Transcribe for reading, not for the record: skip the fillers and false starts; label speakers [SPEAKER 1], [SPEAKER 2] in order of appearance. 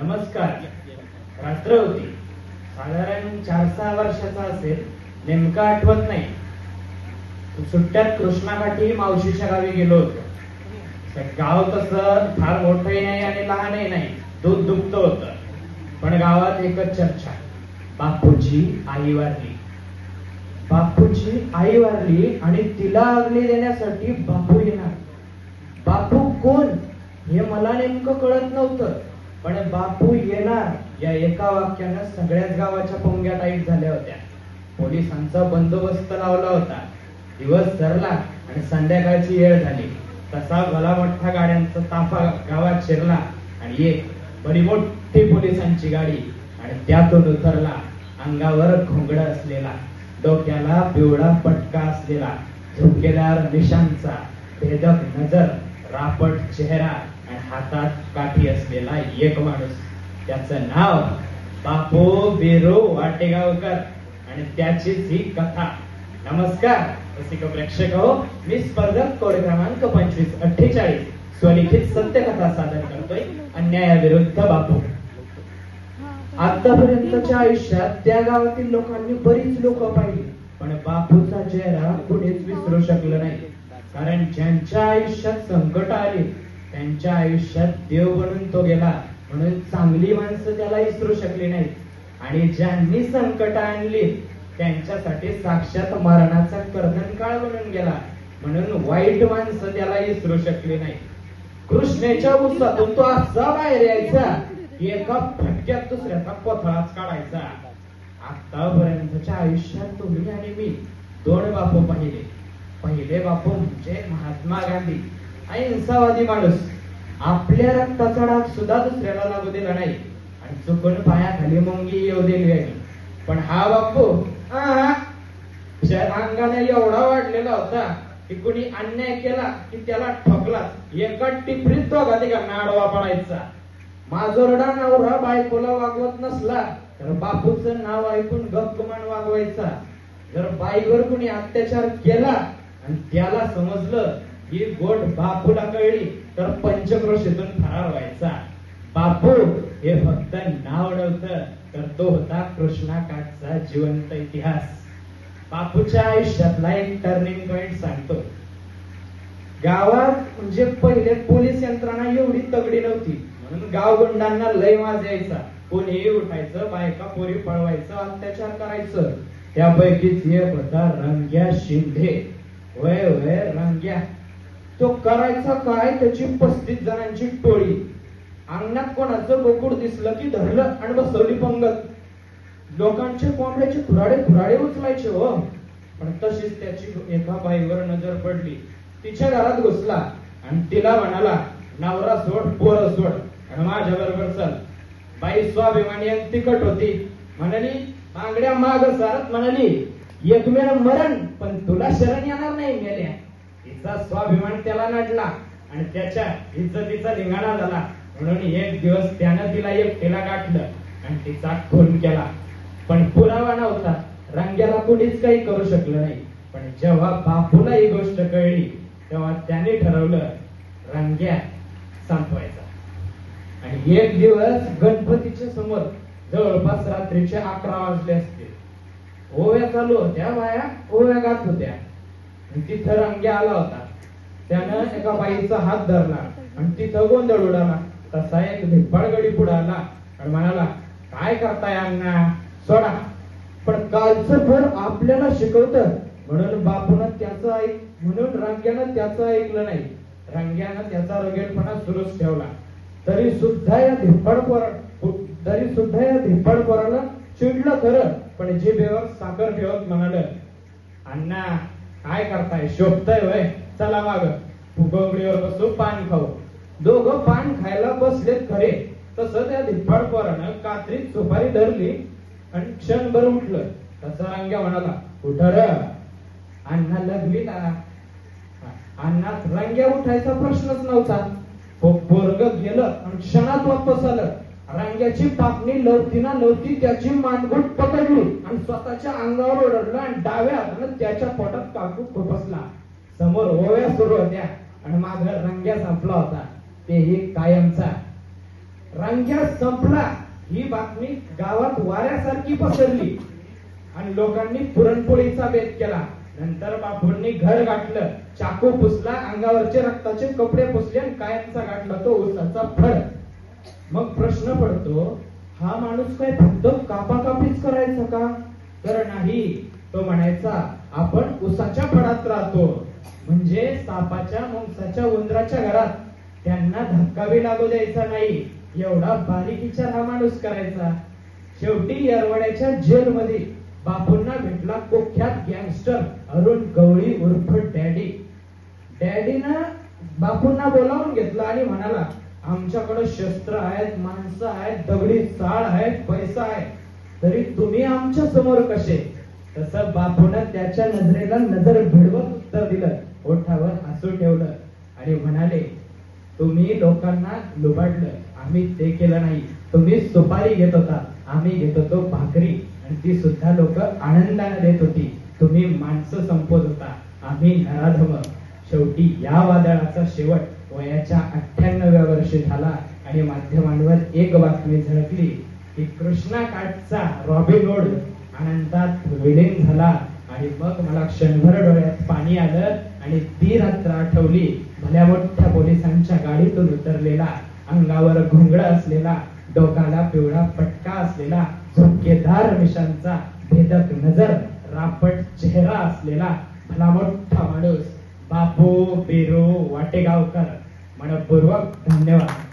[SPEAKER 1] नमस्कार. रात्र होती, साधारण 4-6 वर्षाचा असेल, नेमका आठवत नाही. सुट्ट्यात कृष्णाकाठी मावशीच्या गावी गेलो होतो. गाव तसं फार मोठंही नाही आणि लहानही नाही, दूध दुभत होतं. पण गावात एकच चर्चा, बापूची आई वारली. बापूची आई वारली आणि तिला अग्नी देण्यासाठी बापू येणार. बापू कोण हे मला नेमकं कळत नव्हतं, पण बापू येणार या एका वाक्यानं सगळ्याच गावाच्या पोंग्या टाईट झाल्या होत्या. पोलिसांचा बंदोबस्त लावला होता. दिवस सरला आणि संध्याकाळची वेळ झाली. तसा भला मोठा गाड्यांचा ताफा गावात शिरला आणि एक बडी मोठी पोलिसांची गाडी आणि त्यातून उतरला अंगावर घोंगड असलेला, डोक्याला पिवळा पटका असलेला, झुकलेल्या निशांचा, भेदक नजर, रापट चेहरा आणि हातात काठी असलेला एक माणूस. त्याचं नाव बापू बिरू वाटेगावकर आणि त्याचीच ही कथा. नमस्कार रसिक प्रेक्षक हो, मी स्पर्धक कोड क्रमांक 2548 स्वलिखित सत्यकथा सादर करतोय, अन्यायाविरुद्ध बापू. आतापर्यंतच्या आयुष्यात त्या गावातील लोकांनी बरीच लोक पाहिली, पण बापूचा चेहरा कुणीच विसरू शकलं नाही. कारण ज्यांच्या आयुष्यात संकट आली त्यांच्या आयुष्यात देव बनून तो गेला, म्हणून चांगली माणसं त्याला विसरू शकली नाहीत. आणि ज्यांनी संकट आणली त्यांच्यासाठी साक्षात मरणाचा कर्दनकाळ बनून गेला, म्हणून वाईट माणसं त्याला विसरू शकली नाही. कृष्णेच्या उसातून तो असा बाहेर यायचा, एका फटक्यात दुसऱ्याचा कोथळाच काढायचा. आतापर्यंतच्या आयुष्यात तुम्ही आणि मी 2 बापू पाहिले. पहिले बापू म्हणजे महात्मा गांधी, अहिंसावादी माणूस. आपल्या रक्ताचा डाग सुद्धा दुसऱ्याला लागू दिला नाही आणि चुकून पायाखाली मुंगी येऊ दिली नाही. पण हा बापू अंगाने एवढा वाढलेला होता की कुणी अन्याय केला की त्याला ठोकला, एका टिपरीत दोघा तिघांना आडवा पडायचा. माजोरडा नवरा बायकोला वागवत नसला तर बापूचं नाव ऐकून गपगुमान वागवायचा. जर बाईवर कुणी अत्याचार केला आणि त्याला समजलं ही गोट बापूला कळली तर पंचक्रोशीतून फरार व्हायचा. बापू हे फक्त नाव नव्हतं, तर तो होता कृष्णाकाठचा जिवंत इतिहास. बापूच्या आयुष्यातला एक टर्निंग पॉइंट सांगतो. गावात म्हणजे पहिले पोलीस यंत्रणा एवढी तगडी नव्हती, म्हणून गाव गुंडांना लय वाज यायचा. कोणीही उठायचं, बायका पोरी पळवायचं, अत्याचार करायचं. त्यापैकीच एक होता रंग्या शिंदे. वय रंग्या. तो करायचा काय, त्याची 35 जणांची टोळी. अंगणात कोणाचं बोकुड दिसलं की धरलं आणि बसवली पंगत. लोकांचे कोंबड्याचे खुराडे उचलायचे हो. पण तशीच त्याची एका बाईवर नजर पडली. तिच्या घरात घुसला आणि तिला म्हणाला, नवरा सोड, पोरं सोड आणि माझ्या बरोबर चल. बाई स्वाभिमानी आणि तिखट होती. म्हणाली, बांगड्या माग सारत म्हणाली, एकमेव मरण पण तुला शरण येणार नाही मेल्या. तिचा स्वाभिमान त्याला नडला आणि त्याच्या इज्जतीचा धिंगाणा झाला. म्हणून एक दिवस त्यानं तिला एकटीला गाठलं आणि तिचा खून केला. पण पुरावा नव्हता, रंग्याला कुणीच काही करू शकलं नाही. पण जेव्हा बापूला ही गोष्ट कळली तेव्हा त्याने ठरवलं रंग्या संपवायचा. आणि एक दिवस गणपतीच्या समोर जवळपास रात्रीचे 11 वाजले असतील. ओव्या चालू होत्या, बाया ओव्या गात होत्या. तिथं रंग्या आला होता. त्यानं एका बाईचा हात धरला आणि तिथं गोंधळ उडाला. तसा एक धिप्पाडगडी पुढे आला आणि म्हणाला, काय करताय अण्णा, सोडा. पण कालचं भर आपल्याला शिकवतं म्हणून बापूनं म्हणून रंग्यानं त्याचं ऐकलं नाही. रंग्यानं त्याचा रगेडपणा सुरूच ठेवला. तरी सुद्धा या धिप्पाड पोराला चिडलं खरं, पण जिभेवर साखर ठेवत म्हणालं, अण्णा काय करताय, शोभतय वय, चला माग फुगवडीवर बसू, पान खाऊ. दोघं पान खायला बसलेत खरे, तसं त्या धिप्पाड पोरानं कात्रीत सुपारी धरली आणि क्षणभर उठलं. तसा रंग्या म्हणाला, उठ र अण्णा, लगली ना. अण्णा रंग्या उठायचा प्रश्नच नव्हता. पोरग गेलं आणि क्षणात वापस आलं. रंग्याची पापणी लवती त्याची मानगुट पकडली आणि स्वतःच्या अंगावर ओढलं आणि डाव्या हातानं त्याच्या पोटात काकू खुपसला. समोर ओव्या सुरू होत्या आणि माग रंग्या संपला होता, तेही कायमचा. रांग्या संपला ही बातमी गावात वाऱ्यासारखी पसरली आणि लोकांनी पुरणपोळीचा बेत केला. नंतर बापूंनी घर गाठलं, चाकू पुसला, अंगावरचे रक्ताचे कपडे पुसले आणि कायमचा गाठला तो उसाचा फळ. मग प्रश्न पडतो, हा माणूस काय फक्त कापाकापीच करायचा का? तर नाही, तो म्हणायचा आपण उसाच्या फळात राहतो, म्हणजे सापाच्या, मुंगसाच्या, उंदराच्या घरात त्यांना धक्कावी लागू द्यायचा नाही, एवढा बारीकीचा हा माणूस करायचा. शेवटी येरवड्याच्या जेलमध्ये बापूंना भेटला कुख्यात गँगस्टर अरुण गवळी उर्फ डॅडी. डॅडीनं बापूंना बोलावून घेतलं आणि म्हणाला, आमच्याकडे शस्त्र आहेत, माणसं आहेत, दगडी चाळ आहेत, पैसा आहे, तरी तुम्ही आमच्या समोर कसे? तसं बापूनं त्याच्या नजरेला नजर भिडवत उत्तर दिलं, ओठावर हसू ठेवलं आणि म्हणाले, तुम्ही लोकांना लुबाडलं, आम्ही ते केलं नाही. तुम्ही सुपारी घेत होता, आम्ही घेत होतो भाकरी, आणि ती सुद्धा लोक आनंदाने देत होती. तुम्ही माणसं संपवत होता, आम्ही नराधम. शेवटी या वादळाचा शेवट वयाच्या 98व्या वर्षी झाला आणि माध्यमांवर एक बातमी झळकली की कृष्णा काठचा रॉबिन हुड आनंदात विलीन झाला. आणि मग मला क्षणभर डोळ्यात पाणी आलं आणि ती रात्र आठवली. भल्या मोठ्या पोलिसांच्या गाडीतून उतरलेला, अंगावर घोंगड असलेला, डोकाला पिवळा पटका असलेला, झुमकेदार मिशांचा, भेदक नजर, रापट चेहरा असलेला भला मोठा माणूस बापू बिरू वाटेगावकर. मनपूर्वक धन्यवाद.